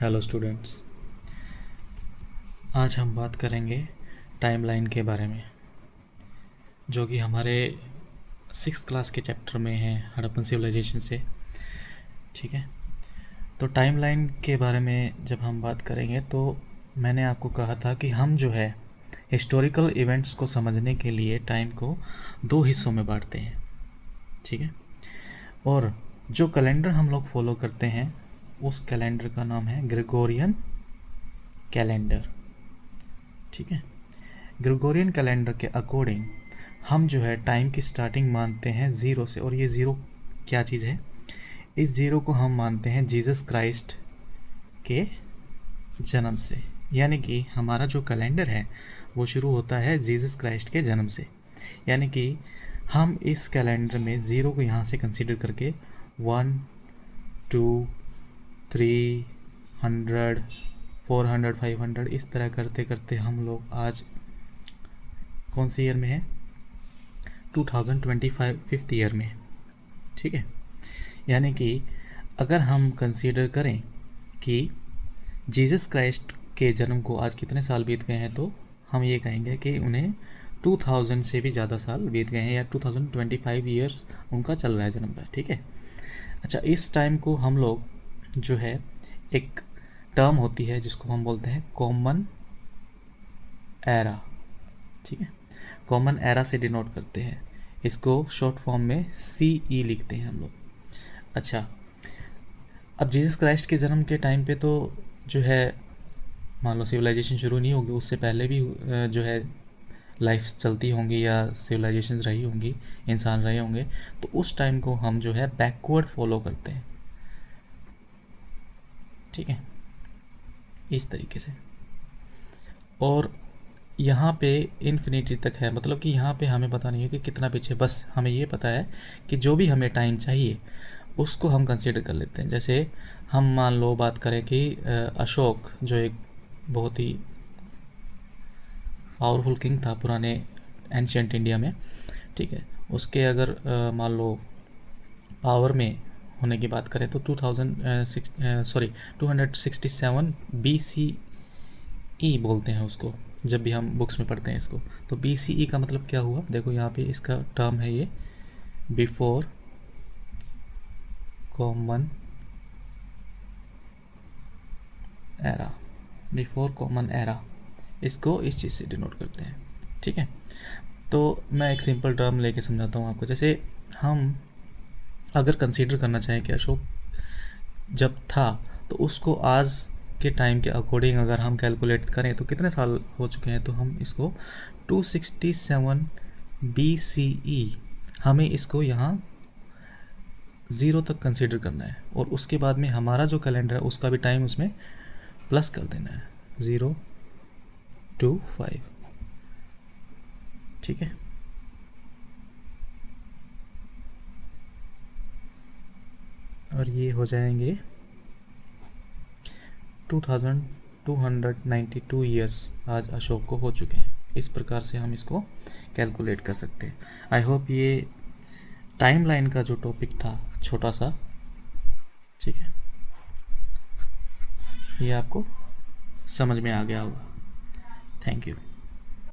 Hello students. आज हम बात करेंगे टाइमलाइन के बारे में, जो कि हमारे 6th क्लास के चैप्टर में है, हड़प्पन सिविलाइजेशन से। ठीक है, तो टाइमलाइन के बारे में जब हम बात करेंगे तो मैंने आपको कहा था कि हम जो है हिस्टोरिकल इवेंट्स को समझने के लिए टाइम को 2 हिस्सों में बांटते हैं। ठीक है, और जो कैलेंडर हम लोग फॉलो करते हैं उस कैलेंडर का नाम है ग्रेगोरियन कैलेंडर। ठीक है, ग्रेगोरियन कैलेंडर के अकॉर्डिंग हम जो है टाइम की स्टार्टिंग मानते हैं ज़ीरो से। और ये ज़ीरो क्या चीज़ है? इस ज़ीरो को हम मानते हैं जीसस क्राइस्ट के जन्म से। यानी कि हमारा जो कैलेंडर है वो शुरू होता है जीसस क्राइस्ट के जन्म से। यानी कि हम इस कैलेंडर में ज़ीरो को यहाँ से कंसीडर करके 1, 2, 3, 100, 400, 500 इस तरह करते करते हम लोग आज कौन सी ईयर में है? 2025 फिफ्थ ईयर में। ठीक है, यानी कि अगर हम कंसीडर करें कि जीसस क्राइस्ट के जन्म को आज कितने साल बीत गए हैं, तो हम ये कहेंगे कि उन्हें 2000 से भी ज़्यादा साल बीत गए हैं, या 2025 ईयर्स उनका चल रहा है जन्म का। ठीक है, अच्छा, इस टाइम को हम लोग जो है एक टर्म होती है जिसको हम बोलते हैं कॉमन एरा। ठीक है, कॉमन एरा से डिनोट करते हैं इसको, शॉर्ट फॉर्म में CE लिखते हैं हम लोग। अच्छा, अब जीसस क्राइस्ट के जन्म के टाइम पे तो जो है मान लो सिविलाइजेशन शुरू नहीं होगी, उससे पहले भी जो है लाइफ चलती होंगी या सिविलाइजेशन रही होंगी, इंसान रहे होंगे, तो उस टाइम को हम जो है बैकवर्ड फॉलो करते हैं। ठीक है, इस तरीके से। और यहाँ पे इन्फिनिटी तक है, मतलब कि यहाँ पे हमें पता नहीं है कि कितना पीछे, बस हमें ये पता है कि जो भी हमें टाइम चाहिए उसको हम कंसीडर कर लेते हैं। जैसे हम मान लो बात करें कि अशोक जो एक बहुत ही पावरफुल किंग था पुराने एंशियंट इंडिया में। ठीक है, उसके अगर मान लो पावर में होने की बात करें तो 267 BCE बोलते हैं उसको, जब भी हम बुक्स में पढ़ते हैं इसको। तो BCE का मतलब क्या हुआ? देखो यहाँ पे इसका टर्म है ये before common era. Before common era, इसको इस चीज़ से डिनोट करते हैं। ठीक है, तो मैं एक सिंपल टर्म लेके समझाता हूँ आपको। जैसे हम अगर कंसीडर करना चाहें कि अशोक जब था, तो उसको आज के टाइम के अकॉर्डिंग अगर हम कैलकुलेट करें तो कितने साल हो चुके हैं, तो हम इसको 267 BCE, हमें इसको यहाँ ज़ीरो तक कंसीडर करना है, और उसके बाद में हमारा जो कैलेंडर है उसका भी टाइम उसमें प्लस कर देना है 0 to 5। ठीक है, और ये हो जाएंगे 2292 ईयर्स आज अशोक को हो चुके हैं। इस प्रकार से हम इसको कैलकुलेट कर सकते हैं। आई होप ये टाइमलाइन का जो टॉपिक था छोटा सा, ठीक है, ये आपको समझ में आ गया होगा। Thank you.